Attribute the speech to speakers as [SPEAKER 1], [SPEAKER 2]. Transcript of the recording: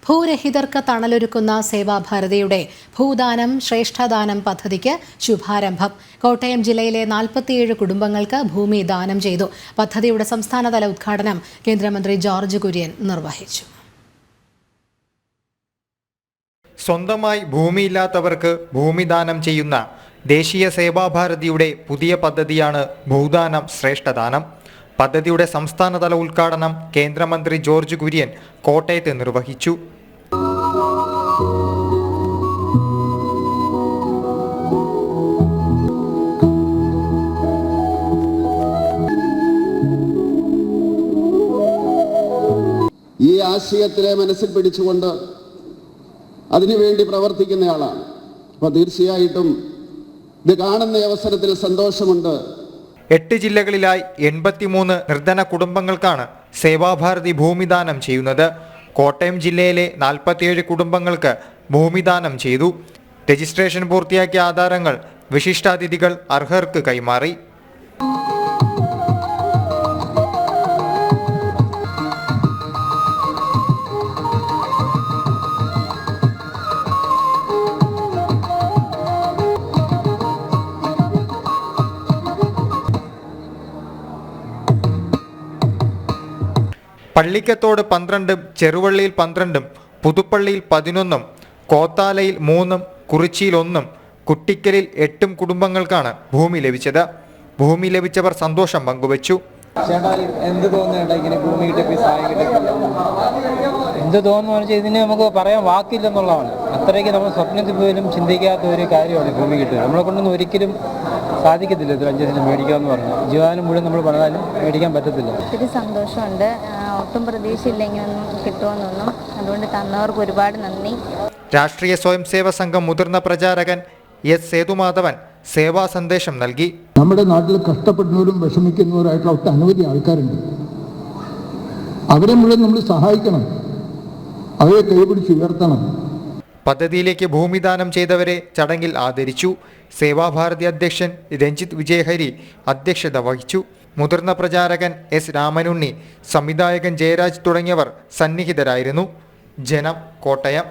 [SPEAKER 1] ഭൂരഹിതർക്ക് തണലൊരുക്കുന്ന സേവാഭാരതിയുടെ ഭൂദാനം ശ്രേഷ്ഠദാനം പദ്ധതിക്ക് ശുഭാരംഭം. കോട്ടയം ജില്ലയിലെ 47 കുടുംബങ്ങൾക്ക് ഭൂമി ദാനം ചെയ്തു. പദ്ധതിയുടെ സംസ്ഥാനതല ഉദ്ഘാടനം കേന്ദ്രമന്ത്രി ജോർജ് കുര്യൻ നിർവഹിച്ചു.
[SPEAKER 2] സ്വന്തമായി ഭൂമിയില്ലാത്തവർക്ക് ഭൂമിദാനം ചെയ്യുന്ന ദേശീയ സേവാഭാരതിയുടെ പുതിയ പദ്ധതിയാണ് ഭൂദാനം ശ്രേഷ്ഠദാനം. പദ്ധതിയുടെ സംസ്ഥാനതല ഉദ്ഘാടനം കേന്ദ്രമന്ത്രി ജോർജ് കുര്യൻ കോട്ടയത്ത് നിർവഹിച്ചു.
[SPEAKER 3] ഈ ആശയത്തിലെ മനസ്സിൽ പിടിച്ചുകൊണ്ട് അതിനുവേണ്ടി പ്രവർത്തിക്കുന്നയാളാണ്. അപ്പോൾ തീർച്ചയായിട്ടും ഇത് കാണുന്ന അവസരത്തിൽ സന്തോഷമുണ്ട്.
[SPEAKER 2] 8 ജില്ലകളിലായി 83 നിർധന കുടുംബങ്ങൾക്കാണ് സേവാഭാരതി ഭൂമിദാനം ചെയ്യുന്നത്. കോട്ടയം ജില്ലയിലെ 47 കുടുംബങ്ങൾക്ക് ഭൂമിദാനം ചെയ്തു. രജിസ്ട്രേഷൻ പൂർത്തിയാക്കിയ ആധാരങ്ങൾ വിശിഷ്ടാതിഥികൾ അർഹർക്ക് കൈമാറി. പള്ളിക്കത്തോട് 12, ചെറുവള്ളിയിൽ 12, പുതുപ്പള്ളിയിൽ 11, കോത്താലയിൽ 3, കുറിച്ചിയിൽ 1, കുട്ടിക്കലിൽ 8 കുടുംബങ്ങൾക്കാണ് ഭൂമി ലഭിച്ചത്. ഭൂമി ലഭിച്ചവർ സന്തോഷം പങ്കുവച്ചു.
[SPEAKER 4] എന്ത് തോന്നുന്നു ഇതിന് നമുക്ക് പറയാൻ വാക്കില്ലെന്നുള്ളതാണ്. അത്രയ്ക്ക് നമ്മൾ സ്വപ്നത്തിൽ പോലും ചിന്തിക്കാത്ത ഒരു കാര്യമാണ് ഭൂമി കിട്ടുക. നമ്മളെ കൊണ്ടൊന്നും ഒരിക്കലും സാധിക്കത്തില്ല ഇത് 5 സെന്റ് മേടിക്കുക എന്ന് പറഞ്ഞു. ജീവനം മുഴുവൻ നമ്മൾ പണിതാലും മേടിക്കാൻ പറ്റത്തില്ല.
[SPEAKER 5] ഒത്തിരി സന്തോഷമുണ്ട്. ഒട്ടും പ്രതീക്ഷയില്ലെങ്കിലൊന്നും കിട്ടുമെന്നൊന്നും. അതുകൊണ്ട് തന്നവർക്ക് ഒരുപാട് നന്ദി.
[SPEAKER 2] രാഷ്ട്രീയ സ്വയം സേവ സംഘം മുതിർന്ന പ്രചാരകൻ എസ് സേതുമാധവൻ സേവാ സന്ദേശം നൽകി.
[SPEAKER 6] നമ്മുടെ നാട്ടിൽ കഷ്ടപ്പെടുന്നവരും വിഷമിക്കുന്നവരായിട്ടുള്ള ഒട്ടനവധി ആൾക്കാരുണ്ട്. അവരെ മുഴുവൻ നമ്മൾ സഹായിക്കണം, അവരെ കൈപിടിച്ച് ഉയർത്തണം.
[SPEAKER 2] പദ്ധതിയിലേക്ക് ഭൂമിദാനം ചെയ്തവരെ ചടങ്ങിൽ ആദരിച്ചു. സേവാഭാരതി അധ്യക്ഷൻ രഞ്ജിത്ത് വിജയഹരി അധ്യക്ഷത വഹിച്ചു. മുതിർന്ന പ്രചാരകൻ എസ് രാമനുണ്ണി, സംവിധായകൻ ജയരാജ് തുടങ്ങിയവർ സന്നിഹിതരായിരുന്നു. ജനം, കോട്ടയം.